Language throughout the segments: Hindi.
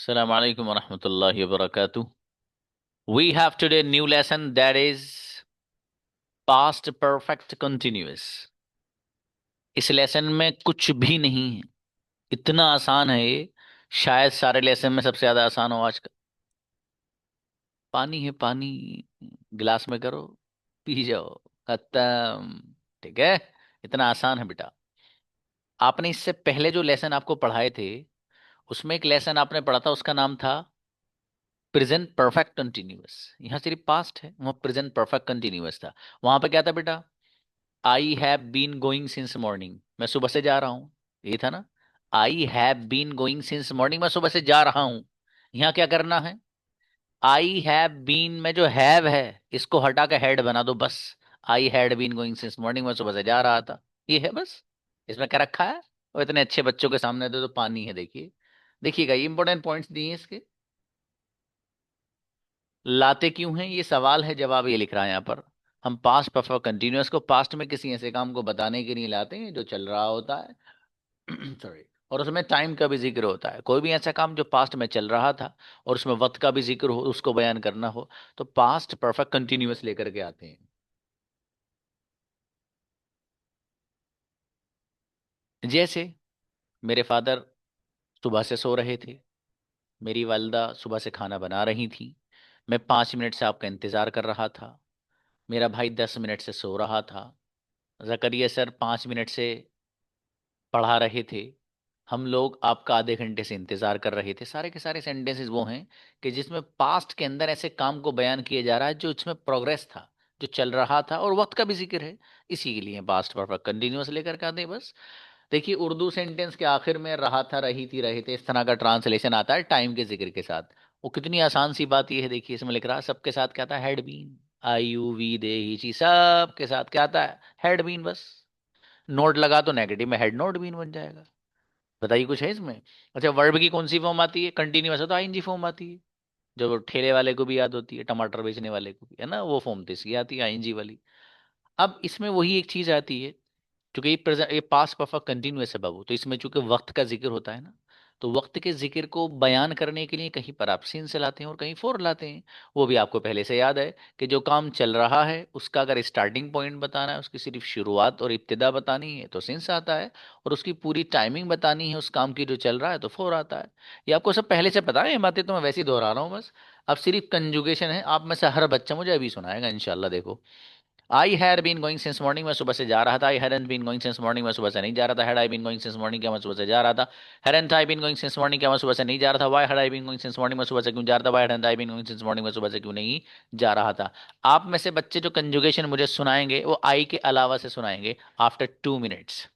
Assalamu alaikum wa rahmatullahi wa barakatuh. We have today a new lesson that is past perfect continuous. इस लेसन में कुछ भी नहीं है, इतना आसान है ये। शायद सारे लेसन में सबसे ज्यादा आसान हो आज का। पानी है पानी, गिलास में करो, पी जाओ, खत्म। ठीक है, इतना आसान है बेटा। आपने इससे पहले जो लेसन आपको पढ़ाए थे उसमें एक लेसन आपने पढ़ा था, उसका नाम था प्रेजेंट परफेक्ट कंटिन्यूअस। यहाँ सिर्फ पास्ट है, वहाँ प्रेजेंट परफेक्ट कंटिन्यूअस था। वहां पे क्या था बेटा? I have been going since morning, मैं सुबह से जा रहा हूँ। ये था ना, I have been going since morning, मैं सुबह से जा रहा हूँ। यहाँ क्या करना है? आई हैव बीन में जो हैव है इसको हटा के हेड बना दो बस। I had been going since morning, मैं सुबह से जा रहा था। ये है बस। इसमें क्या रखा है? और इतने अच्छे बच्चों के सामने तो पानी है, देखिए। देखिएगा, ये इंपॉर्टेंट पॉइंट्स दिए हैं इसके। लाते क्यों हैं, ये सवाल है, जवाब ये लिख रहा है यहाँ पर। हम पास्ट परफेक्ट कंटिन्यूअस को पास्ट में किसी ऐसे काम को बताने के लिए लाते हैं जो चल रहा होता है। सॉरी। और उसमें टाइम का भी जिक्र होता है, कोई भी ऐसा काम जो पास्ट में चल रहा था और उसमें वक्त का भी जिक्र हो, उसको बयान करना हो, तो पास्ट परफेक्ट कंटिन्यूअस लेकर के आते हैं। जैसे मेरे फादर सुबह से सो रहे थे, मेरी वालदा सुबह से खाना बना रही थी, मैं 5 मिनट से आपका इंतजार कर रहा था, मेरा भाई 10 मिनट से सो रहा था, जकरिया सर 5 मिनट से पढ़ा रहे थे, हम लोग आपका आधे घंटे से इंतजार कर रहे थे। सारे के सारे सेंटेंसेस वो हैं कि जिसमें पास्ट के अंदर ऐसे काम को बयान किया जा रहा है जो इसमें प्रोग्रेस था, जो चल रहा था, और वक्त का भी जिक्र है। इसी के लिए पास्ट परफेक्ट कंटिन्यूअस लेकर के आते हैं बस। देखिए, उर्दू सेंटेंस के आखिर में रहा था, रही थी, रहे थे, इस तरह का ट्रांसलेशन आता है टाइम के जिक्र के साथ। वो कितनी आसान सी बात ये है, देखिए इसमें लिख रहा है सबके साथ क्या था, had been. I you we they he she, सब के साथ क्या आता है, हैड बीन बस। नोट लगा तो नेगेटिव में हैड नॉट बीन बन जाएगा। बताइए कुछ है इसमें? अच्छा, वर्ब की कौन सी फॉर्म आती है? कंटिन्यूअस है तो आईएनजी फॉर्म आती है, जो ठेले वाले को भी याद होती है, टमाटर बेचने वाले को भी, है ना, वो फॉर्म तो इसकी आती है, आईएनजी वाली। अब इसमें वही एक चीज आती है, क्योंकि ये प्रेजेंट, ये पास्ट परफेक्ट कंटिन्यूअस है बाबू, तो इसमें चूंकि वक्त का जिक्र होता है ना, तो वक्त के जिक्र को बयान करने के लिए कहीं पर आप सिन से लाते हैं और कहीं फोर लाते हैं। वो भी आपको पहले से याद है कि जो काम चल रहा है उसका अगर स्टार्टिंग पॉइंट बताना है, उसकी सिर्फ शुरुआत और इब्तिदा बतानी है तो सिंस आता है, और उसकी पूरी टाइमिंग बतानी है उस काम की जो चल रहा है तो फोर आता है। ये आपको सब पहले से पता है, ये बातें तो मैं वैसे ही दोहरा रहा हूँ बस। अब सिर्फ कंजुगेशन है, आप में से हर बच्चा मुझे अभी सुनाएगा इंशाल्लाह। देखो, I had been going since morning, मैं सुबह से जा रहा था। I hadn't been going since morning, मैं सुबह से नहीं जा रहा था। Had I been going since morning, क्या मैं सुबह से जा रहा था। Hadn't I been going since morning, क्या मैं सुबह से नहीं जा रहा था। Why had I been going since morning, मैं सुबह से क्यों जा रहा था। Why hadn't I been going since morning, मैं सुबह से क्यों नहीं जा रहा था। आप में से बच्चे जो कंजुगेशन मुझे सुनाएंगे वो आई के अलावा से सुनाएंगे after 2 minutes.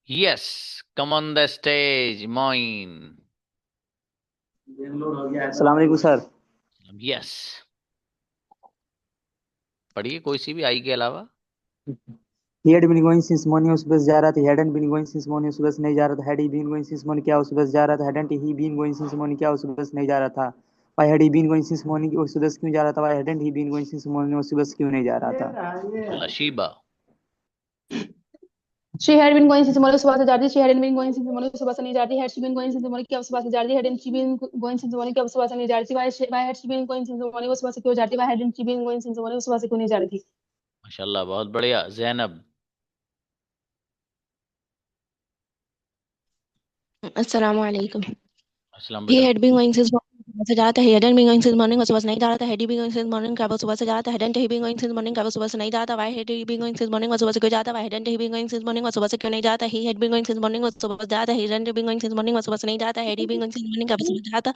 Yes, come on the stage Moin. अस्सलाम वालेकुम सर। यस, पढ़िए कोई सी भी आई के अलावा। He had been going since morning, वो सुबह से जा रहा था। He hadn't been going since morning, सुबह से नहीं जा रहा था। Had he been going since morning, क्या वो सुबह से जा रहा था। Hadn't he been going since morning, क्या वो सुबह से नहीं जा रहा था। Why had he been going since morning, वो सुबह से क्यों जा रहा था। Why hadn't he been going since morning, वो सुबह से क्यों नहीं जा रहा था। माशाल्लाह, Sheeba. She had been going since morning, सुबह से जा रही थी। She hadn't been going since morning, सुबह से नहीं जा रही थी। Had she been going since morning, क्या वो सुबह से जा रही थी। Hadn't she been going since morning, क्या वो सुबह से नहीं जा रही थी। Why had she been going since morning, वो सुबह से क्यों जा रही थी। Why hadn't she been going since morning, वो सुबह से क्यों नहीं जा रही थी। माशाल्लाह, बहुत बढ़िया। जैनब। अस्सलाम वालेकुम। अस्सलाम He बेटा। had been going since morning, सुबह से जा रहा था। He hadn't been going since morning, वो सुबह से नहीं जा रहा था। Had he been going since morning, क्या वो सुबह से जा रहा था। Hadn't he been going since morning, क्या वो सुबह से नहीं जा रहा था। Why had he been going since morning, वो सुबह से क्यों जाता। Why hadn't he been going since morning, वो सुबह से क्यों नहीं जाता। He had been going since morning, वो सुबह से जाता। He hadn't been going since morning, वो सुबह से नहीं जाता। Had he been going since morning, क्या वो सुबह जाता।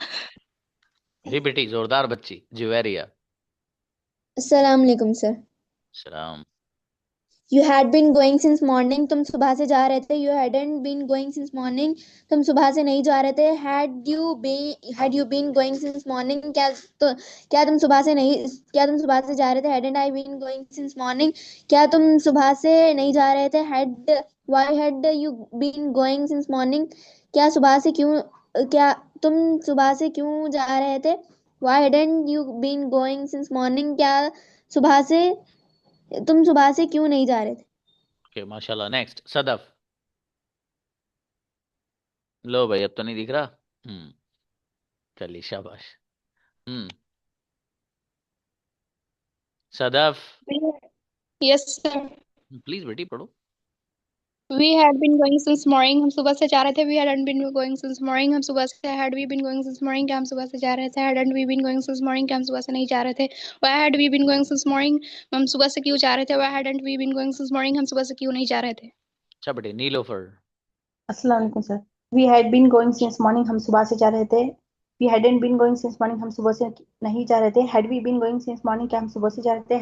जी बेटी, जोरदार बच्ची जुवेरिया। अस्सलाम वालेकुम सर। सलाम। You had been going since morning, तुम सुबह से जा रहे थे। You hadn't been going since morning, तुम सुबह से नहीं जा रहे थे। Had you been going since morning, क्या तुम सुबह से नहीं, क्या तुम सुबह से जा रहे थे। Hadn't I been going since morning, क्या तुम सुबह से नहीं जा रहे थे। Why had you been going since morning, क्या सुबह से क्यों, क्या तुम सुबह से क्यों जा रहे थे। Why hadn't you been going since morning, क्या सुबह से तुम सुबह से क्यों नहीं जा रहे थे। ओके, माशाल्लाह। नेक्स्ट, सदफ। लो भाई, अब तो नहीं दिख रहा। चलिए, शाबाश। हम्म सदफ। Yes sir. प्लीज बेटी पढ़ो। We had been going since morning, हम सुबह से जा रहे थे। We hadn't been going since morning, हम सुबह से। Had we been going since morning, क्या हम सुबह से जा रहे थे। Hadn't we been going since morning, क्या हम सुबह से नहीं जा रहे थे। Why had we been going since morning, हम सुबह से क्यों जा रहे थे। Why hadn't we been going since morning, हम सुबह से क्यों नहीं जा रहे थे। अच्छा बेटे, नीलोफर। अस्सलाम वालेकुम sir. We had been going since morning, हम सुबह से जा रहे थे। We hadn't been going since morning, हम सुबह से नहीं जा रहे थे। Had we been going since morning, क्या हम सुबह से जा रहे थे।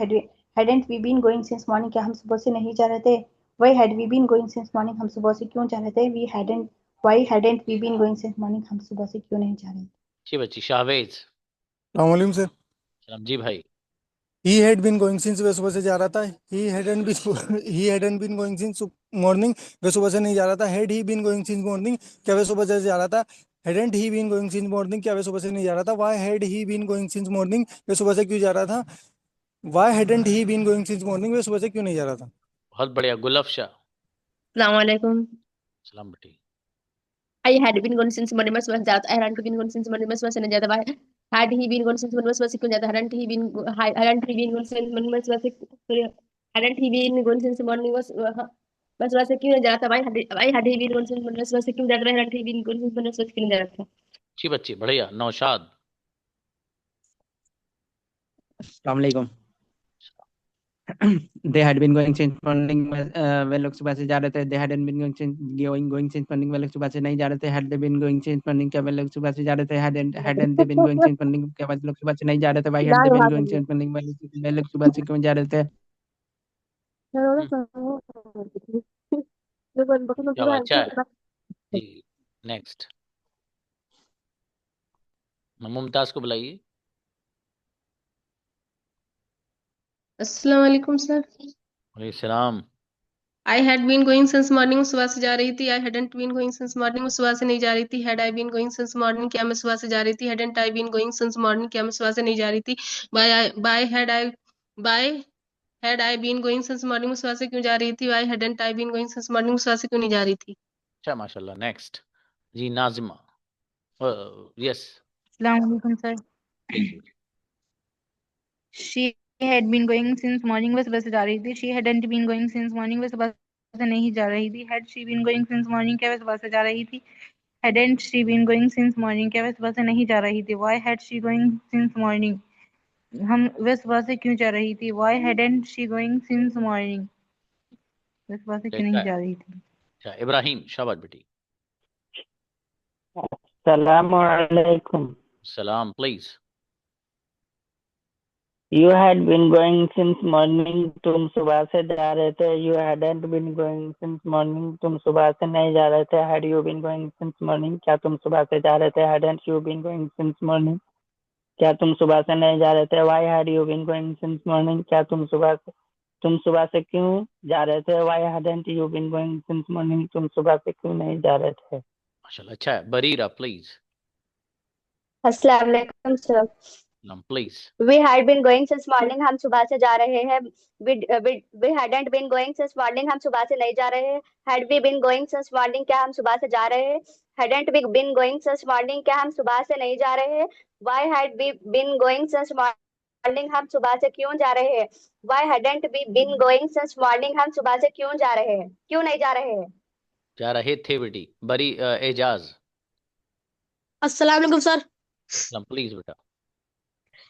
Hadn't we been going since morning, क्या हम सुबह से नहीं जा रहे थे। Why had we been going since morning, हम सुबह से क्यों जा रहे थे। We hadn't why hadn't we been going since morning, हम सुबह से क्यों नहीं जा रहे थे। अच्छी बच्ची, शाहवेज। सलाम सर। सलाम जी भाई। He had been going since, वह सुबह से जा रहा था। He hadn't been going since morning, वह सुबह से नहीं जा रहा था। Had he been going since morning, क्या वह सुबह से जा रहा था। Hadn't he been going since morning, क्या वह सुबह से नहीं जा रहा था। Why had he been going since morning, वह सुबह से क्यों जा रहा था। Y hadn't he been going since morning, वह सुबह से क्यों नहीं जा रहा था। बहुत बढ़िया, गुलफशा। अस्सलाम वालेकुम। सलाम बेटी। I had been going since morning, मैं सुबह से जा रहा था। I hadn't been going since morning, मैं सुबह से नहीं जाता। Why had he been going since morning, मैं सुबह से क्यों जाता। hadn't he been going since morning, मैं सुबह से hadn't he been going since morning, मैं सुबह से क्यों नहीं जा रहा था। why had he been going since morning, मैं सुबह से क्यों जा रहा था। hadn't he been going since morning, मैं सुबह से क्यों नहीं जा रहा था। अच्छी बच्ची, बढ़िया। नौशाद। अस्सलाम वालेकुम। They had been going since morning, वे लोग सुबह से जा रहे थे। They hadn't been going since morning, वे लोग सुबह से नहीं जा रहे थे। Had they been going since morning, क्या वे लोग सुबह से जा रहे थे। Hadn't they been going since morning, क्या वे लोग सुबह से नहीं जा रहे थे। Why had they been going since morning, वे लोग सुबह से क्यों जा रहे थे। हम्म, क्या बात, अच्छा है जी। नेक्स्ट, मुमताज को बुलाइए। अस्सलाम वालेकुम सर। वालेकुम सलाम। I had been going since morning, सुबह से जा रही थी। I hadn't been going since morning, सुबह से नहीं जा रही थी। Had I been going since morning, क्या मैं सुबह से जा रही थी। Hadn't I been going since morning, क्या मैं सुबह से नहीं जा रही थी। By had I been going since morning, सुबह से क्यों जा रही थी। By hadn't I been going since morning, सुबह से क्यों नहीं जा रही थी। अच्छा, माशाल्लाह। नेक्स्ट जी, नाजिमा। यस, अस्सलाम वालेकुम sir. Please. She had been going since morning, वह सुबह से जा रही थी। She hadn't been going since morning, वह सुबह से नहीं जा रही थी। Had she been going since morning, क्या वह सुबह से जा रही थी। Hadn't she been going since morning, क्या वह सुबह से नहीं जा रही थी। Why had she going since morning, हम वह सुबह से क्यों जा रही थी। Why hadn't she going since morning, वह सुबह से क्यों देखा नहीं है। जा रही थी। अच्छा, इब्राहिम, शाबाश बेटी। अस्सलाम वालेकुम। सलाम, please. You had been going since morning. तुम सुबह से जा रहे थे. You hadn't been going since morning. तुम सुबह से नहीं जा रहे थे. Had you been going since morning? क्या तुम सुबह से जा रहे थे? Hadn't you been going since morning? क्या तुम सुबह से नहीं जा रहे थे? Why had you been going since morning? क्या तुम सुबह से क्यों जा रहे थे? Why hadn't you been going since morning? तुम सुबह से क्यों नहीं जा रहे थे? माशाल्लाह, अच्छा है। बरीरा प्लीज। अस्सलाम वालेकुम sir. Please. We had been going since morning. हम सुबह से जा रहे हैं. We hadn't been going since morning. हम सुबह से नहीं जा रहे हैं. Had we been going since morning? क्या हम सुबह से जा रहे हैं? Hadn't we been going since morning? क्या हम सुबह से नहीं जा रहे हैं? Why had we been going since morning? हम सुबह से क्यों जा रहे हैं? Why hadn't we been going since morning? हम सुबह से क्यों जा रहे हैं? क्यों नहीं जा रहे हैं? जा रहे थे बेटी। बरी एजाज। अस्सलाम वालेकुम सर। प्लीज बेटा।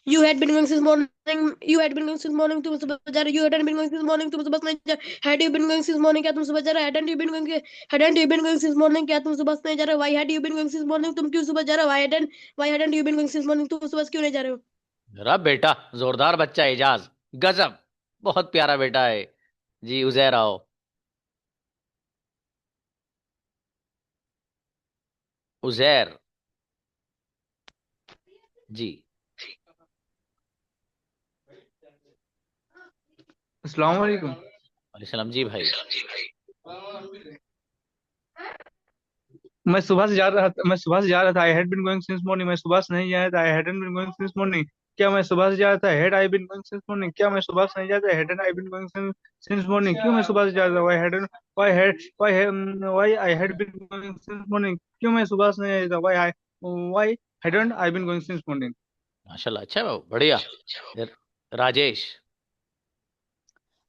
You had been going since morning. You had been going since morning. तुम सुबह जा रहे. You hadn't been going since morning. तुम सुबह से नहीं जा. Had you been going since morning? क्या तुम सुबह जा रहे? Hadn't you been going? Hadn't you been going since morning? क्या तुम सुबह से नहीं जा रहे? Why had you been going since morning? तुम क्यों सुबह जा रहे? Why hadn't you been going since morning? तुम सुबह से क्यों नहीं जा रहे हो? जरा बेटा, जोरदार बच्चा एजाज, गजब, बहुत प्यारा बेटा है जी। उजैर आओ। उजैर जी। अस्सलाम वालेकुम। वालेकुम जी भाई। मैं सुबह से जा रहा था। I had been going since morning. मैं सुबह से नहीं जा रहा था। I hadn't been going since morning. क्या मैं सुबह से जा रहा था? Had I been going since morning. क्या मैं सुबह से नहीं जा रहा था? Hadn't I been going since morning. क्यों मैं सुबह से जा रहा था? Why I had been going since morning. क्यों मैं सुबह से नहीं जा रहा था? Why hadn't I been going since morning. माशाल्लाह, अच्छा है, बढ़िया। Rajesh.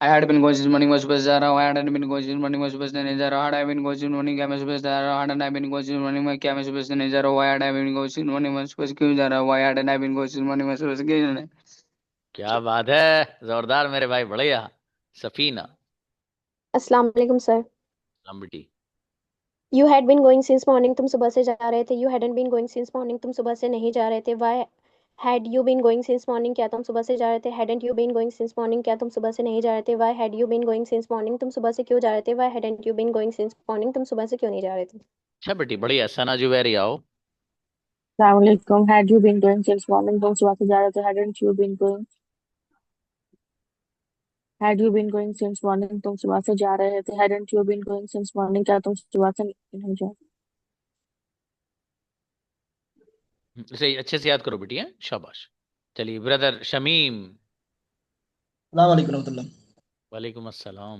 I had been going since morning. मैं सुबह से जा रहा हूँ. I hadn't been going since morning. मैं सुबह से नहीं जा रहा. Had I been going since morning? क्या मैं सुबह से जा रहा हूँ? Hadn't I been going since morning? मैं क्या मैं सुबह से नहीं जा रहा हूँ? Why had I been going since morning? मैं सुबह से क्यों जा रहा हूँ? Why hadn't I been going since morning? मैं सुबह से क्यों जा रहा हूँ? क्या बात है, जोरदार मेरे भाई, बढ़िया। सफीना। अस्सलाम वालेकुम सर। बेटी। You had been going since morning. तुम सुबह से जा रहे थे. You hadn't been going since morning. तुम सुबह से नहीं जा रहे थे. Why had you been going since morning? क्या तुम सुबह से जा रहे थे? Hadn't you been going since morning? क्या तुम सुबह से नहीं जा रहे थे? Why had you been going since morning? तुम सुबह से क्यों जा रहे थे? Why hadn't you been going since morning? तुम सुबह से क्यों नहीं जा रहे थे? अच्छा बेटी, बढ़िया। सना जुबैरी आओ। अस्सलाम वालेकुम। Had you been going since morning? तुम सुबह से जा रहे थे. Hadn't you been going? Had you been going since morning? तुम सुबह से जा रहे थे. Hadn't you been going since morning? क्या तुम सुबह से नहीं जा रहे? इसे अच्छे से याद करो बेटी, है शाबाश। चलिए ब्रदर शमीम। वालेकुम अस्सलाम।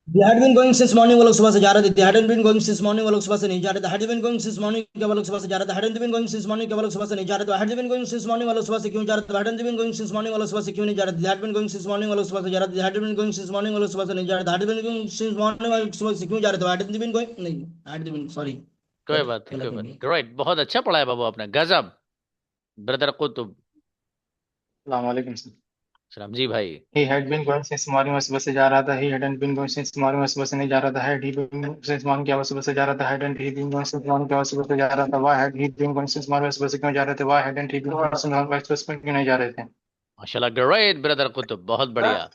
We had been going since morning, वो लोग सुबह से जा रहे थे. They hadn't been going since morning, वो लोग सुबह से नहीं जा रहे थे. Had you been going since morning? क्या वो लोग सुबह से जा रहे थे. Hadn't you been going since morning? क्या वो लोग सुबह से नहीं जा रहे थे. Had you been going since morning? वो लोग सुबह से क्यों जा रहे थे. Hadn't you been going since morning? वो लोग सुबह से क्यों नहीं जा रहे थे. They had been going since morning, वो लोग सुबह से जा रहे थे. Had you been going since morning? वो लोग सुबह से नहीं जा रहे थे. Had you been going since morning? वो लोग सुबह से क्यों जा रहे थे. Hadn't you been going? नहीं, had you been, sorry. कोई बात नहीं, कोई बात नहीं। ग्रेट, बहुत अच्छा पढ़ा है बाबू आपने, गजब। ब्रदर कुतुब। अस्सलाम वालेकुम सर। सलाम जी भाई। He had been going since morning, मैं सुबह से जा रहा था. He hadn't been going since morning, मैं सुबह से नहीं जा रहा था. Had he been going since morning? क्या वो सुबह से जा रहा था. Hadn't he been going since morning? क्या वो सुबह से जा रहा था. Why had he been going since morning? मैं सुबह से क्यों जा रहे थे. Why hadn't he been going since morning? मैं सुबह से क्यों नहीं जा रहे थे. माशाल्लाह, ग्रेट ब्रदर कुतुब, बहुत बढ़िया।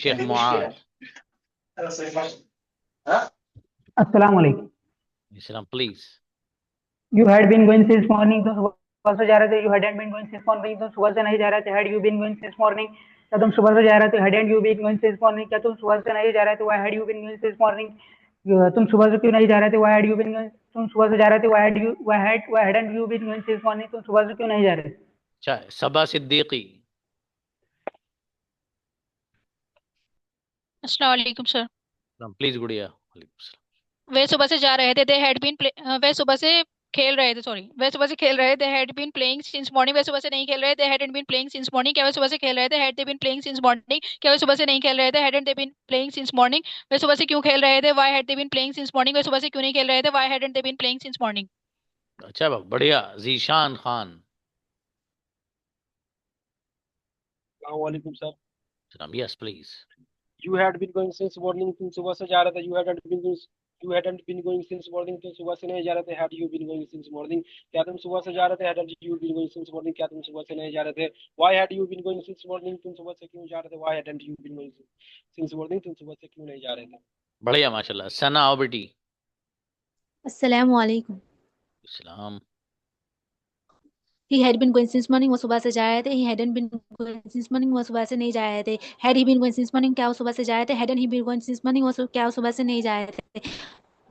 शेख मुआद। अस्सलाम वालेकुम। सलाम please. You had been going since morning. तुम सुबह से जा रहे थे. You hadn't been going since morning. तुम सुबह से नहीं जा रहे थे. Had you been going since morning? क्या तुम सुबह से जा रहे थे. Hadn't you been going since morning? क्या तुम सुबह से नहीं जा रहे थे. Why had you been going since morning? तुम सुबह से क्यों नहीं जा रहे थे. Why had you been going? तुम सुबह से जा रहे थे. Why hadn't you been going since morning? तुम सुबह से क्यों नहीं जा रहे थे. अच्छा, सबा सिद्दीकी। अस्सलाम वालेकुम सर। प्लीज गुड़िया। वे सुबह से जा रहे थे. दे हैड बीन वे सुबह से खेल रहे थे. सॉरी, वे सुबह से खेल रहे थे. Had been playing since morning. वे सुबह से नहीं खेल रहे थे. Hadn't been playing since morning. क्या वे सुबह से खेल रहे थे. Had they been playing since morning. क्या वे सुबह से नहीं खेल रहे थे. Hadn't they been playing since morning. वे सुबह से क्यों खेल रहे थे. Why had they been playing since morning. वे सुबह से क्यों नहीं खेल रहे थे. Why hadn't they been playing since morning. अच्छा बाबू, बढ़िया। जीशान खान। वालेकुम सर। सलाम। Yes please. You had been going since morning. तुम सुबह से जा रहे थे. You hadn't been going you hadn't been going since morning, तुम सुबह से नहीं जा रहे थे। Had you been going since morning, क्या तुम सुबह से जा रहे थे। Hadn't you been going since morning, क्या तुम सुबह से नहीं जा रहे थे। Why had you been going since morning, तुम सुबह से क्यों जा रहे थे। Why hadn't you been going since morning, तुम सुबह से क्यों नहीं जा रहे थे। बढ़िया माशाल्लाह। सना आओ बेटी। अस्सलाम वालेकुम। इस्लाम। He had been going since morning, वो सुबह से जा रहे थे। He hadn't been going since morning, वो सुबह से नहीं जा रहे थे। Had he been going since morning, क्या वो सुबह से जा रहे थे। Hadn't he been going since morning, क्या वो सुबह से नहीं जा रहे थे।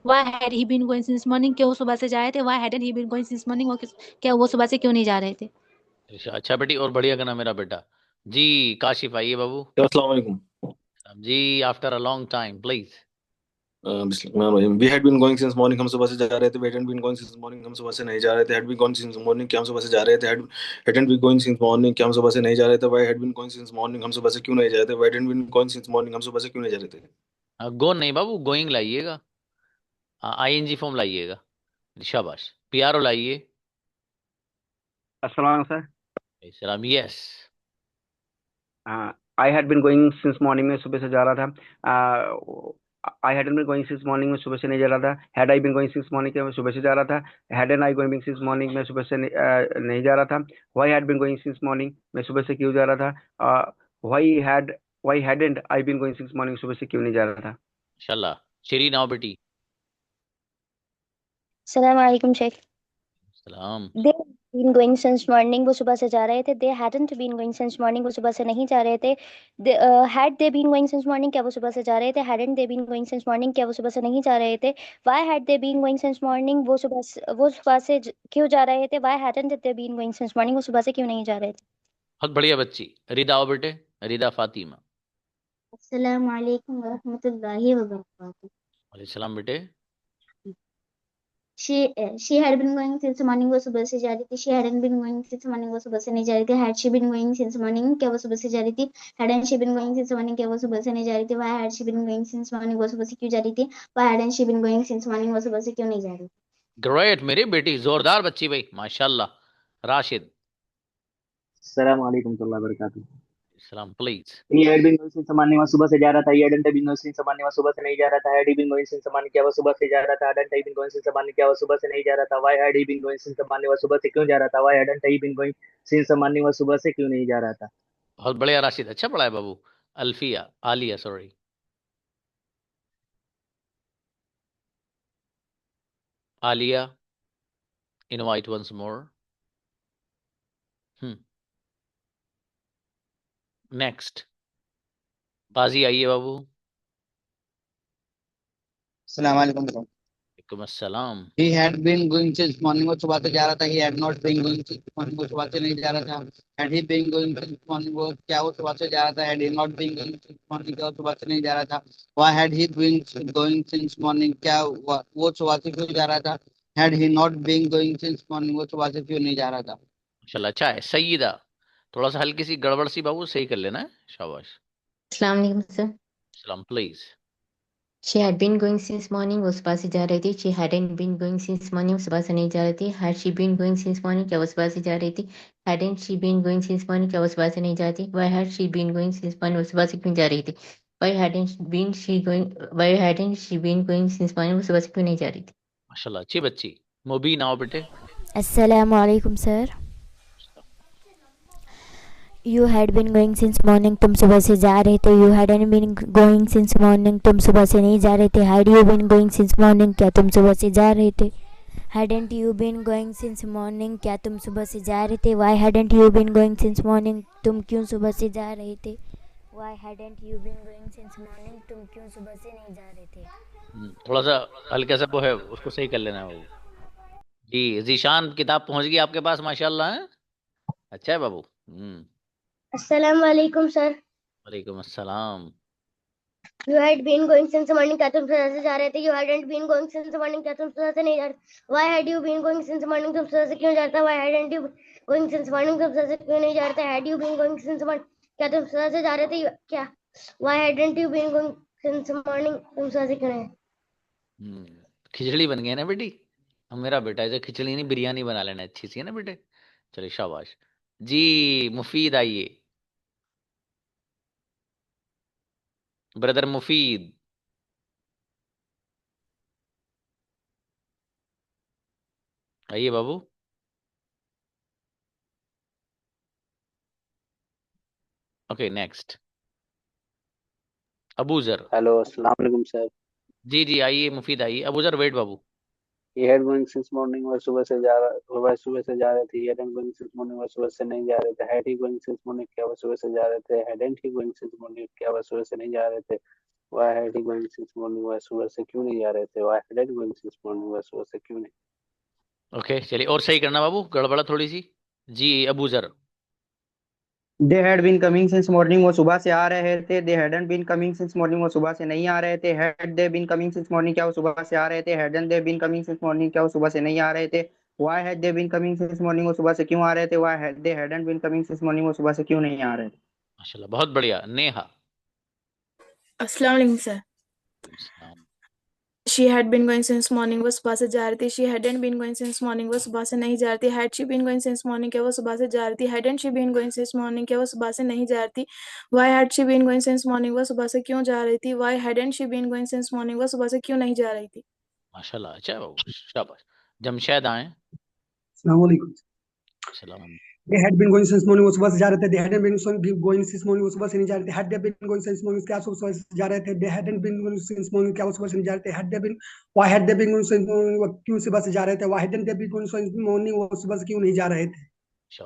Why had he been going since morning, क्यों वो सुबह से जा रहे थे। Why hadn't he been going since morning, क्या वो सुबह से क्यों नहीं जा रहे थे। अच्छा बेटी, और बढ़िया करना मेरा बेटा जी। काशिफ आइए बाबू अस्सलाम वालेकुम जी। After a long time please. We had been going since morning, हम सुबह से जा रहे थे। We hadn't been going since morning, हम सुबह से नहीं जा रहे थे। Had been going since morning, क्या हम सुबह से जा रहे थे। Hadn't been going since morning, क्या हम सुबह से नहीं जा रहे थे। Why had been going since morning, हम सुबह से क्यों नहीं जा रहे थे। Why hadn't been going since morning, हम सुबह से क्यों नहीं जा रहे थे। गो नहीं बाबू, गोइंग लाइएगा। आईएनजी फॉर्म लाइएगा। शाबाश। पीआरओ लाइए। अस्सलाम सर। सलाम। Yes. I had been going since morning में सुबह से जा रहा था। I hadn't been going since morning में सुबह से नहीं जा रहा था। Had I been going since morning में सुबह से जा रहा था। Hadn't I going since morning में सुबह से नहीं जा रहा था। Why had been going since morning में सुबह से क्यों जा रहा था। Why hadn't I been going since morning सुबह से क्यों नहीं जा रहा था। माशाल्लाह। शेरीन आओ बेटी। अस्सलाम वालेकुम शेख। सलाम। They been going since morning, वो सुबह से जा रहे थे। They hadn't been going since morning, वो सुबह से नहीं जा रहे थे। Had they been going since morning, क्या वो सुबह से जा रहे थे। Hadn't they been going since morning, क्या वो सुबह से नहीं जा रहे थे। Why had they been going since morning, वो सुबह से क्यों जा रहे थे। Why hadn't they been going since morning, वो सुबह से क्यों नहीं जा रहे थे। बहुत बढ़िया बच्ची। रिदा आओ बेटे। रिदा फातिमा। अस्सलाम वालेकुम वरहमतुल्लाहि वबरकातुहू। वालेकुम सलाम बेटे। she had been going since morning, वो सुबह से जा रही थी। she hadn't been going since morning, वो सुबह से नहीं जा रही थी। had she been going since morning, क्या वो सुबह से जा रही थी। hadn't she been going since morning, क्या वो सुबह से नहीं जा रही थी। why had she been going since morning, वो सुबह से क्यों जा रही थी। why hadn't she been going since morning, वो सुबह से क्यों नहीं जा रही थी। ग्रेट मेरी बेटी, जोरदार बच्ची भाई माशाल्लाह। राशिद। अस्सलाम वालेकुम वरहमतुल्लाहि वबरकातुहू। सलाम please. He had been going since morning, वो सुबह से जा रहा था। He hadn't been going since morning, वो सुबह से नहीं जा रहा था। Had he been going since morning, क्या वो सुबह से जा रहा था। Hadn't he been going since morning, क्या वो सुबह से नहीं जा रहा था। Why had he been going since morning, वो सुबह से क्यों जा रहा था। Why hadn't he been going since morning, वो सुबह से क्यों नहीं जा रहा था। बहुत बढ़िया राशिद, अच्छा पढ़ा है बाबू। Alfiya Aliya sorry. Aliya invite once more. Next बाजी आइए बाबू। अस्सलाम वालेकुम। वालेकुम अस्सलाम। He had been going since morning, वो सुबह से जा रहा था। He had not been going since morning, वो सुबह से नहीं जा रहा था। Had he been going since morning, वो क्या वो सुबह से जा रहा था। Had he not been going since morning, क्या वो सुबह से नहीं जा रहा था। Why had he been going since morning, क्या वो सुबह से क्यों जा रहा था। Had he not been going since morning, वो सुबह से क्यों नहीं जा रहा था। माशाल्लाह अच्छा है। सईदा थोड़ा सा हल्की सी गड़बड़ सी बाबू सही कर लेना है। शाबाश। अस्सलाम वालेकुम सर। सलाम please. She had been going since morning, वो सुबह से जा रही थी। She hadn't been going since morning, वो सुबह से नहीं जा रही थी। Had she been going since morning, क्या वो सुबह से जा रही थी। Hadn't she been going since morning, क्या वो सुबह से नहीं जा रही थी। Why had she been going since morning, वो सुबह से क्यों जा रही थी। Why hadn't she been going since morning, वो सुबह से क्यों नहीं जा रही थी। माशाल्लाह अच्छी बच्ची। मुबीन आओ बेटे। अस्सलाम वालेकुम sir. You had been going since morning, तुम सुबह से जा रहे थे। You hadn't been going since morning, तुम सुबह से नहीं जा रहे थे। Had you been going since morning, क्या तुम सुबह से जा रहे थे। Hadn't you been going since morning, क्या तुम सुबह से जा रहे थे। Why hadn't you been going since morning, तुम क्यों सुबह से जा रहे थे। Why hadn't you been going since morning, तुम क्यों सुबह से नहीं जा रहे थे। थोड़ा सा हल्का सा वो है, उसको सही कर लेना है बाबू जी। जीशान किताब पहुंच गई आपके पास माशाल्लाह है। अच्छा है बाबू। अस्सलाम वालेकुम सर। वालेकुम अस्सलाम। You had been going since morning, क्या तुम सुबह से जा रहे थे। You hadn't been going since morning, क्या तुम सुबह से नहीं जा रहे। Why had you been going since morning, तुम सुबह से क्यों जा रहे थे। Why hadn't you going since morning, तुम सुबह से क्यों नहीं जा रहे थे। Had you been going since morning, क्या तुम सुबह से जा रहे थे। क्या Why hadn't you been going since morning, तुम सुबह से क्यों नहीं। खिचड़ी बन गई ना बेटी। अब मेरा बेटा ऐसे खिचड़ी नहीं बिरयानी बना लेना अच्छी सी है ना बेटे। चलिए शाबाश जी। मुफीद आइए। ब्रदर मुफीद। आइए बाबू। Okay next Abuzar. हेलो अस्सलाम वालेकुम सर। जी जी आइए मुफीद आइए। अबूजर वेट बाबू। He had going since morning, वह सुबह से जा रहा, सुबह से जा रहे थे। ही हैडंट गोइंग सिंस मॉर्निंग, वह सुबह से नहीं जा रहे थे। Had he going since morning, क्या वह सुबह से जा रहे थे। हैडंट ही गोइंग सिंस मॉर्निंग, क्या वह सुबह से नहीं जा रहे थे। वह had he going since morning, वह सुबह से क्यों नहीं जा रहे थे। वह हैडंट गोइंग सिंस मॉर्निंग, वह सुबह से क्यों नहीं। ओके चलिए और सही करना बाबू, गड़बड़ा थोड़ी सी। जी Abuzar. They had been coming since morning, वो सुबह से आ रहे थे। They hadn't been coming since morning, वो सुबह से नहीं आ रहे थे। Had they been coming since morning, क्या वो सुबह से आ रहे थे। Hadn't they been coming since morning, क्या वो सुबह से नहीं आ रहे थे। Why had they been coming since morning, वो सुबह से क्यों आ रहे थे। Why had they hadn't been coming since morning, वो सुबह से क्यों नहीं आ रहे थे। माशाल्लाह बहुत बढ़िया। नेहा। अस्सलाम वालेकुम सर। सलाम। She had been going since morning, वो सुबह से जा रही थी। She hadn't been going since morning, वो सुबह से नहीं जा रही थी। Had she been going since morning, क्या वो सुबह से जा रही थी। Hadn't she been going since morning, क्या वो सुबह से नहीं जा रही थी। Why had she been going since morning, वो सुबह से क्यों जा रही थी। Y hadn't she been going since morning, वो सुबह से क्यों नहीं जा रही थी। माशाल्लाह अच्छा बाबू शाबाश। जमशेद आए। अस्सलाम वालेकुम। सलाम। They had been going since morning, वो सुबह से जा रहे थे। They hadn't been going since morning, वो सुबह से नहीं जा रहे थे। Had they been going since morning, क्या सुबह से जा रहे थे। They hadn't been going since morning, क्या वो सुबह से नहीं जा रहे थे। Had they been why had they been going since morning, वो क्यों सुबह से जा रहे थे। Why hadn't they been going since morning, वो सुबह से क्यों नहीं जा रहे थे।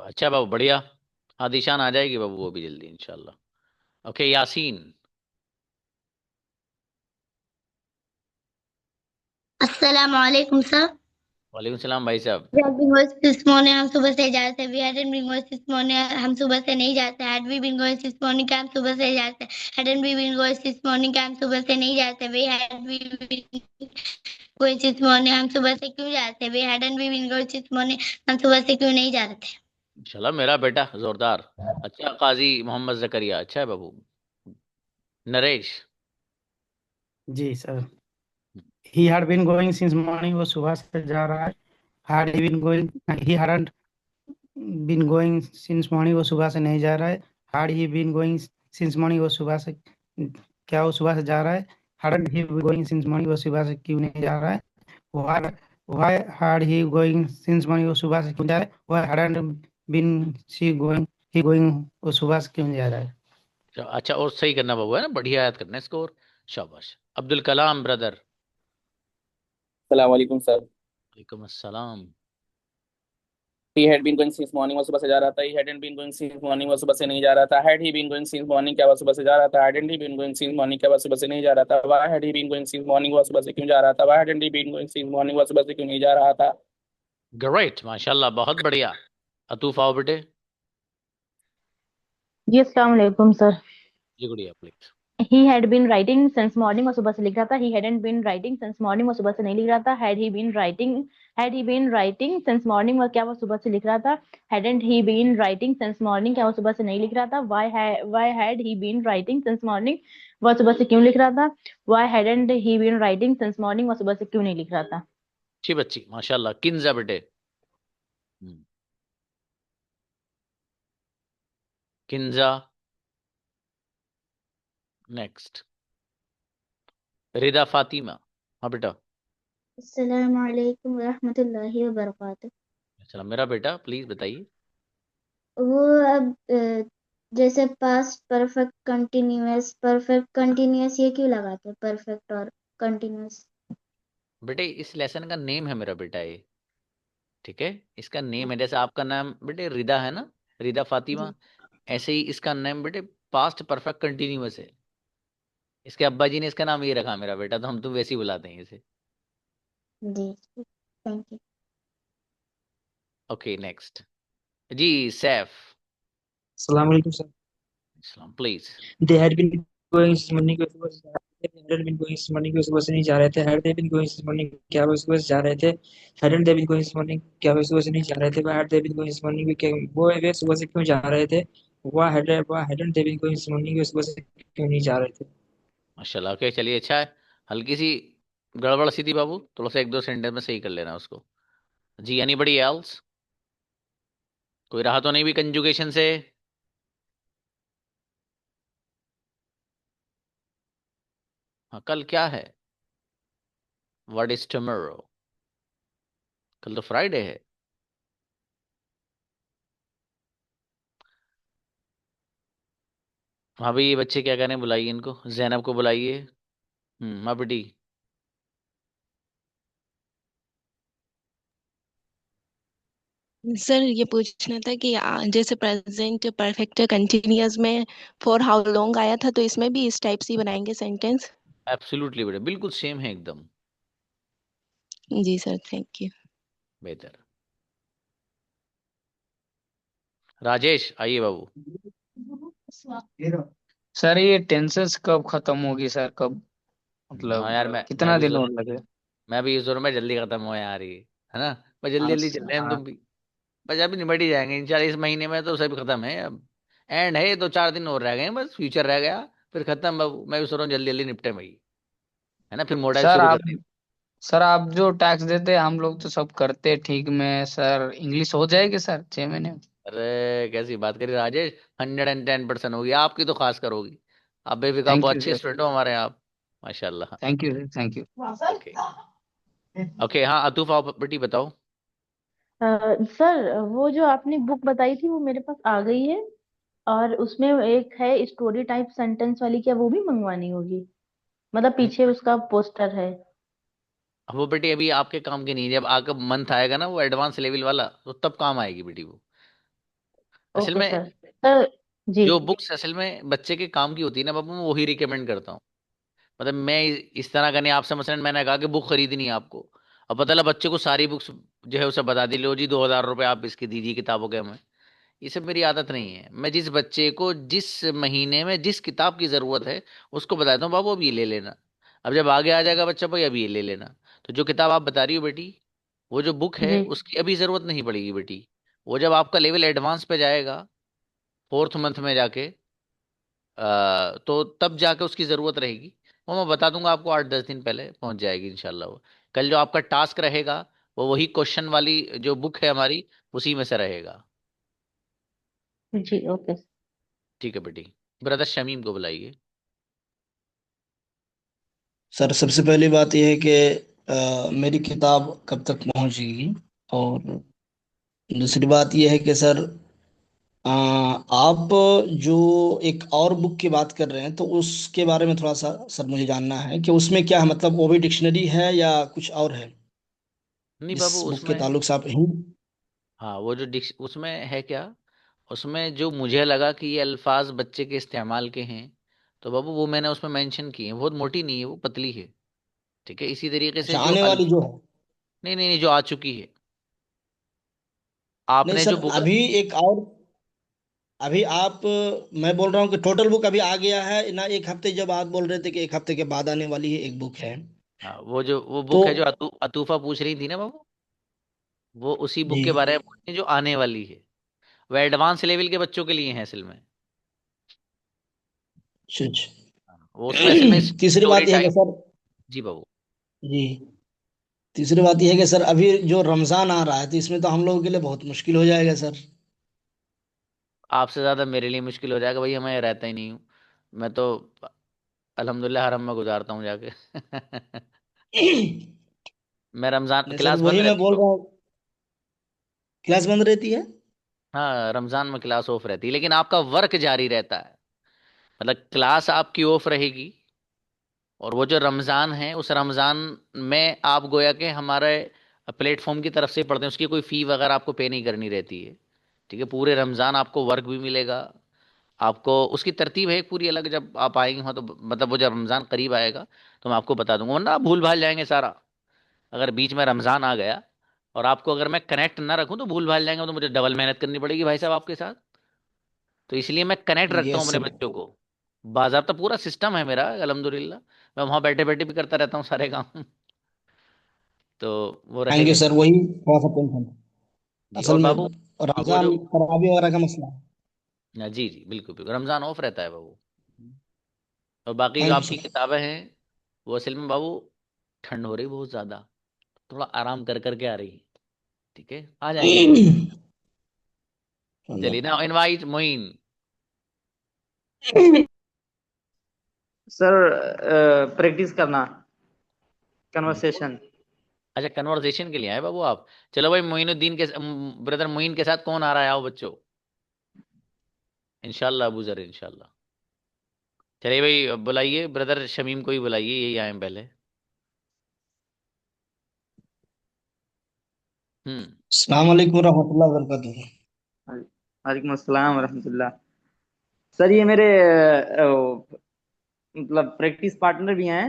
अच्छा बाबू बढ़िया। आदिशान आ जाएगी बाबू वो भी जल्दी इंशाल्लाह। ओके यासीन। अस्सलाम वालेकुम सर। वालेकुम सलाम भाई साहब। We had been going this morning, हम सुबह से जा रहे थे। We hadn't been going this morning, हम सुबह से नहीं जाते। Had we been going this morning, क्या हम सुबह से जाते। Hadn't we been going this morning, क्या हम सुबह से नहीं जाते। We had we been going this morning, हम सुबह से क्यों जाते। We hadn't we been going this morning, हम सुबह से क्यों नहीं जा रहे थे। इंशाल्लाह मेरा बेटा जोरदार। अच्छा काजी मोहम्मद जकरिया अच्छा है बाबू। नरेश। जी sir. He had been going since morning, वो सुबह से जा रहा है। Had he been going, he hadn't been going since morning, वो सुबह से नहीं जा रहा है। Had he been going since morning, वो सुबह से क्या वो सुबह से जा रहा है। Hadn't he been going since morning, वो सुबह से क्यों नहीं जा रहा है। Why had he going since morning, वो सुबह से क्यों जा रहा है। Why hadn't been she going he going, वो सुबह से क्यों जा रहा है। अच्छा और सही करना बाबू है ना, बढ़िया याद करना इसको। और शाबाश। अब्दुल कलाम ब्रदर। अस्सलाम वालेकुम सर। वालेकुम अस्सलाम। He had been going since morning, वो सुबह से जा रहा था। He hadn't been going since morning, वो सुबह से नहीं जा रहा था। Had he been going since morning, क्या वो सुबह से जा रहा था। Hadn't he been going since morning, क्या वो सुबह से नहीं जा रहा था। Why had he been going since morning, वो सुबह से क्यों जा रहा था। Why hadn't he been going since morning, वो सुबह से क्यों नहीं जा रहा था। ग्रेट माशाल्लाह बहुत बढ़िया। अतूफ आओ बेटे। जी अस्सलाम वालेकुम सर। जी गुड़िया please. He had been writing since morning, वो सुबह से लिख रहा था। He hadn't been writing since morning, वो सुबह से नहीं लिख रहा था। Had he been writing since morning, वो क्या वो सुबह से लिख रहा था। Hadn't he been writing since morning, क्या वो सुबह से नहीं लिख रहा था। Why had he been writing since morning, वो सुबह से क्यों लिख रहा था। Why hadn't he been writing since morning, वो सुबह से क्यों नहीं लिख रहा था। अच्छी बच्ची माशाल्लाह। किंजा बेटे। किंजा। नेक्स्ट रिदा फातिमा। हाँ बेटा। अस्सलाम वालेकुम रहमतुल्लाहि व बरकातुहू। चलो मेरा बेटा प्लीज बताइए। वो अब जैसे पास्ट परफेक्ट कंटिन्यूअस ये क्यों लगाते हैं परफेक्ट और कंटिन्यूअस। बेटे इस लेसन का नेम है मेरा बेटा ये, ठीक है। इसका नेम है, जैसे आपका नाम बेटे रिदा है ना, रिदा फातिमा, ऐसे ही इसका नाम बेटे पास्ट परफेक्ट कंटिन्यूअस है। इसके अब्बा जी ने इसका नाम ये रखा मेरा बेटा, तो हम तो वैसे ही बुलाते हैं इसे। जी थैंक यू। ओके नेक्स्ट जी सैफ। अस्सलाम वालेकुम सर। सलाम please. They had been going since morning, वो सुबह से जा रहे थे। Hadn't been going since morning, वो सुबह से नहीं जा रहे थे। Had they been going since morning, क्या वो सुबह से जा रहे थे। Hadn't they been going since morning, क्या वो सुबह से नहीं जा रहे थे। Had they been going since morning, वो वे सुबह से क्यों जा रहे थे। Hadn't they been going since morning, वो सुबह से क्यों नहीं जा रहे थे। माशाल्लाह ओके चलिए अच्छा है। हल्की सी गड़बड़ सी थी बाबू, थोड़ा सा एक दो सेंटेंस में सही कर लेना उसको। जी एनीबडी एल्स। कोई रहा तो नहीं भी कंजुगेशन से। हाँ कल क्या है, व्हाट इज टुमारो। कल तो फ्राइडे है। हाँ भाई, ये बच्चे क्या करें, बुलाइए इनको, जैनब को बुलाइए। हाँ बेटी। सर ये पूछना था कि जैसे प्रेजेंट परफेक्ट कंटिन्यूअस में फॉर हाउ लॉन्ग आया था, तो इसमें भी इस टाइप से ही बनाएंगे सेंटेंस? एब्सोल्युटली बेटा, बिल्कुल सेम है एकदम। जी सर, थैंक यू। बेहतर। राजेश आइए बाबू। सर ये टेंसेस कब खत्म होगी सर, कब हाँ मतलब यार, मैं कितना भी दिन जोर और लगे? मैं भी जोर में जल्दी खत्म हो यार ये, है ना। बस जल्दी हाँ जल्दी चल रहे हैं हम हाँ। तुम भी। बस अभी निपट ही जाएंगे इंशाल्लाह, इस महीने में तो सब खत्म है अब। एंड है, तो 4 दिन और रह गए हैं, बस फ्यूचर रह गया। फिर खत्म बाबू, मैं भी सोच रहा हूँ जल्दी जल्दी निपटे भाई, है ना, फिर मॉडल सर शुरू कर आप देंगे। सर आप जो टैक्स देते हैं हम लोग तो सब करते ठीक में, सर इंग्लिश हो जाएगी सर 6 महीने में? अरे कैसी बात करी राजेश, 110% होगी, आपकी तो खास करोगी। आप बेफिक्र, थैंक बहुत यू अच्छे सर। स्टूडेंट हो हमारे आप, माशाल्लाह। Thank you sir, thank you. Okay. Okay, हाँ अतुफ आप बेटी बताओ। सर वो जो आपने बुक बताई थी वो मेरे पास आ गई है, और उसमें एक है स्टोरी टाइप सेंटेंस वाली, क्या वो भी मंगवानी होगी? मतलब पीछे उसका पोस्टर है। वो बेटी अभी आपके काम की नहीं है, जब आपका मंथ आएगा ना वो एडवांस लेवल वाला, तो तब काम आएगी बेटी वो। असल ओके में सर। सर जी। जो बुक्स असल में बच्चे के काम की होती है ना बाबू, मैं वही रिकमेंड करता हूँ। मतलब मैं इस तरह का नहीं, आपसे मसलन मैंने कहा कि बुक खरीदनी है आपको, अब पता लगा बच्चे को सारी बुक्स जो है उसे बता दी, लो जी 2,000 रुपये आप इसके दीजिए किताबों के हमें। ये सब मेरी आदत नहीं है। मैं जिस बच्चे को जिस महीने में जिस किताब की ज़रूरत है उसको बताता हूँ, बाबू अब ये ले लेना। अब जब आगे आ जाएगा बच्चा, भाई अब ये ले लेना। तो जो किताब आप बता रही हो बेटी, वो जो बुक है जी। उसकी अभी ज़रूरत नहीं पड़ेगी बेटी। वो जब आपका लेवल एडवांस पे जाएगा, 4th मंथ में जाके, तो तब जाके उसकी ज़रूरत रहेगी। वो मैं बता दूंगा आपको, 8-10 दिन पहले पहुंच जाएगी इंशाल्लाह वो। कल जो आपका टास्क रहेगा वो वही क्वेश्चन वाली जो बुक है हमारी, उसी में से रहेगा। जी ओके। ठीक है बेटी। ब्रदर शमीम को बुलाइए। सर सबसे पहली बात यह है कि मेरी किताब कब तक पहुंचेगी, और दूसरी बात यह है कि सर आप जो एक और बुक की बात कर रहे हैं तो उसके बारे में थोड़ा सा सर मुझे जानना है कि उसमें क्या है, मतलब वो भी डिक्शनरी है या कुछ और है नहीं जिस बाबू बुक के उसमें, ताल्लुक से आप हिंद। हाँ वो जो डिक्श उसमें है क्या, उसमें जो मुझे लगा कि ये अल्फाज बच्चे के इस्तेमाल के हैं, तो बाबू वो मैंने उसमें मेंशन किए हैं। बहुत मोटी नहीं है वो, पतली है। ठीक है, इसी तरीके से अच्छा, जो आने वाली जो है। नहीं नहीं नहीं, जो आ चुकी है, नहीं आपने जो सर, बुक। अभी एक और, अभी आप, मैं बोल रहा हूँ कि टोटल बुक अभी आ गया है ना, एक हफ्ते जब आप बोल रहे थे कि एक हफ्ते के बाद आने वाली है एक बुक है। हाँ, वो तो बुक है जो अतूफा पूछ रही थी ना बाबू, वो उसी बुक जी। के बारे में पूछ रही है जो आने वाली है। वो एडवांस लेवल के बच्चों के लिए है असल में। अच्छा अच्छा। वो उसमें असल में तीसरी स्टोरी बात यह है कि टाइप। सर, जी बाबू। जी, तीसरी बात यह है कि सर अभी जो रमजान आ रहा है तो इसमें तो हम लोगों के लिए बहुत मुश्किल हो जाएगा सर। आपसे ज़्यादा मेरे लिए मुश्किल हो जाएगा भाई, मैं रहता ही नहीं हूँ। मैं तो अल्हम्दुलिल्लाह हरम में गुजारता हूँ जाके। मैं रमज़ान नहीं सर, क्लास बंद वही मैं रहती बोल है रहा बाबू। हूँ, क्लास बंद रहती है। हाँ, रमज़ान में क्लास ऑफ रहती है, लेकिन आपका वर्क जारी रहता है। मतलब क्लास आपकी ऑफ रहेगी, और वो जो रमज़ान है उस रमज़ान में आप गोया के हमारे प्लेटफॉर्म की तरफ से पढ़ते हैं, उसकी कोई फ़ी वगैरह आपको पे नहीं करनी रहती है। ठीक है, पूरे रमज़ान आपको वर्क भी मिलेगा। आपको उसकी तरतीब है एक पूरी अलग, जब आप आएंगे वहाँ तो मतलब वो जब रमज़ान करीब आएगा तो मैं आपको बता दूंगा, वरना आप भूल भाल जाएंगे सारा। अगर बीच में रमज़ान आ गया और आपको अगर मैं कनेक्ट ना रखूँ तो भूल भाल जाएंगे, तो मुझे डबल मेहनत करनी पड़ेगी भाई साहब आपके साथ। तो इसलिए मैं कनेक्ट रखता हूँ यस अपने सर। बच्चों को। बाज़ाब्ता पूरा सिस्टम है मेरा अल्हम्दुलिल्लाह। मैं वहाँ बैठे बैठे भी करता रहता हूँ सारे काम। तो वो थैंक रहेगा यू ही। सर, वही थोड़ा सा टेंशन जी असल और में बाबू। हाँ वो जो, रमजान तरावी वगैरह का मसला है। जी जी बिल्कुल बिल्कुल, रमज़ान ऑफ रहता है बाबू। और बाकी जो थैंक यू आपकी सर। किताबें हैं, वो असल में बाबू ठंड हो रही बहुत ज़्यादा, थोड़ा आराम कर करके आ रही है। ठीक है, आ जाएंगी इंशाल्लाह। चलिए ना, इनवाइट मोइन। सर प्रैक्टिस करना कन्वर्सेशन। अच्छा, कन्वर्सेशन के लिए आए बाबू आप। चलो भाई, मोइनुद्दीन के ब्रदर मोइन के साथ कौन आ रहा है? आओ बच्चों, इंशाल्लाह अबू जर, इंशाल्लाह। चलिए भाई, बुलाइए ब्रदर शमीम को ही बुलाइए, यही आए हैं पहले। अस्सलाम वालेकुम रहमतुल्लाहि व बरकातुहू। वालेकुम अस्सलाम वरहमतुल्लाह। सर ये मेरे मतलब प्रैक्टिस पार्टनर भी हैं।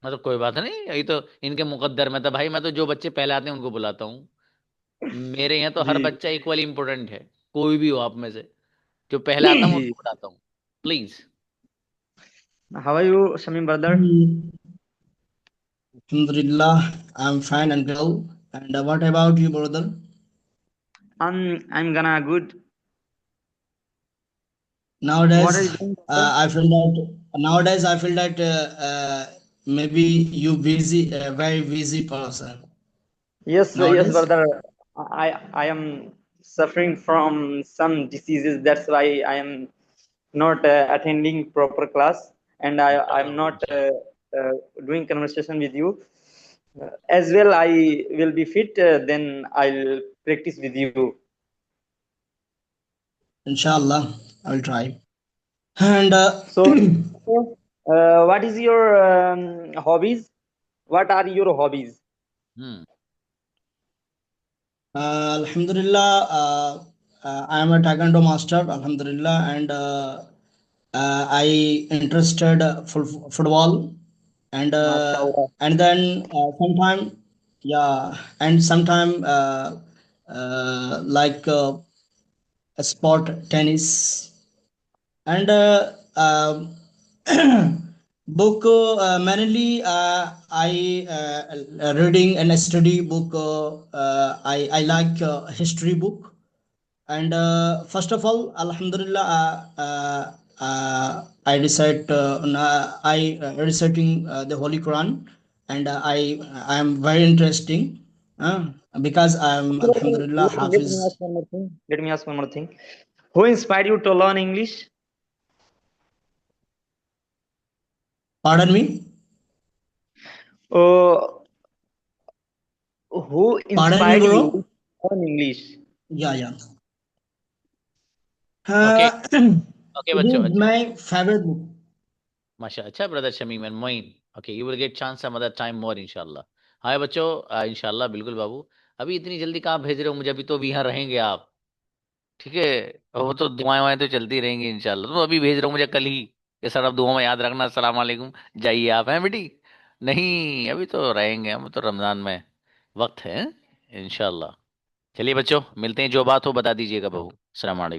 मतलब कोई बात नहीं, यही तो इनके मुकद्दर में था भाई। मैं तो जो बच्चे पहले आते हैं उनको बुलाता हूँ। मेरे यहाँ तो हर जी बच्चा इक्वली इंपॉर्टेंट है, कोई भी हो आप में से। जो पहले आता हूँ जी। उसको बुलाता हूँ, please. How are you Shamim brother? Alhamdulillah, I'm fine and well. And what about you, brother? I'm gonna good. What are Nowadays, you doing, brother? I feel that maybe you busy, very busy person Yes, yes, nowadays. brother. I am suffering from some diseases. That's why I am not attending proper class, and I'm not doing conversation with you. As well, I will be fit. Then I'll practice with you. Inshallah, I'll try. And So, what is your hobbies? What are your hobbies? Alhamdulillah, I am a Taekwondo master. Alhamdulillah, and I interested football, and Mashallah. then sometime, yeah, and sometime like sport tennis, and book mainly I reading and study book. I like history book. And first of all, Alhamdulillah, I recite reciting the Holy Quran, and I am very interesting because I am Alhamdulillah Let me Hafiz. ask one more thing. Let me ask one more thing. Who inspired you to learn English? Pardon me. Who Pardon me, inspired you bro. to learn English? Yeah. Okay okay It बच्चों, is अच्छा my favorite book. माशा, अच्छा brother Shamim and Moin. Okay, you will get chance some other time more इंशाल्लाह। हाय बच्चों, इंशाल्लाह बिल्कुल बाबू। अभी इतनी जल्दी कहाँ भेज रहे हो मुझे? अभी तो अभी यहाँ रहेंगे आप, ठीक है? और वो तो दुआएं वुआएं तो चलती रहेंगी इंशाल्लाह। तो अभी भेज रहा हूँ मुझे कल ही कि सर अब दुआ में याद रखना, अस्सलाम वालेकुम, जाइए आप, हैं बेटी? नहीं, अभी तो रहेंगे हम, तो रमजान में वक्त है इंशाल्लाह। चलिए बच्चों, मिलते हैं, जो बात हो बता दीजिएगा बहू। अस्सलाम वालेकुम।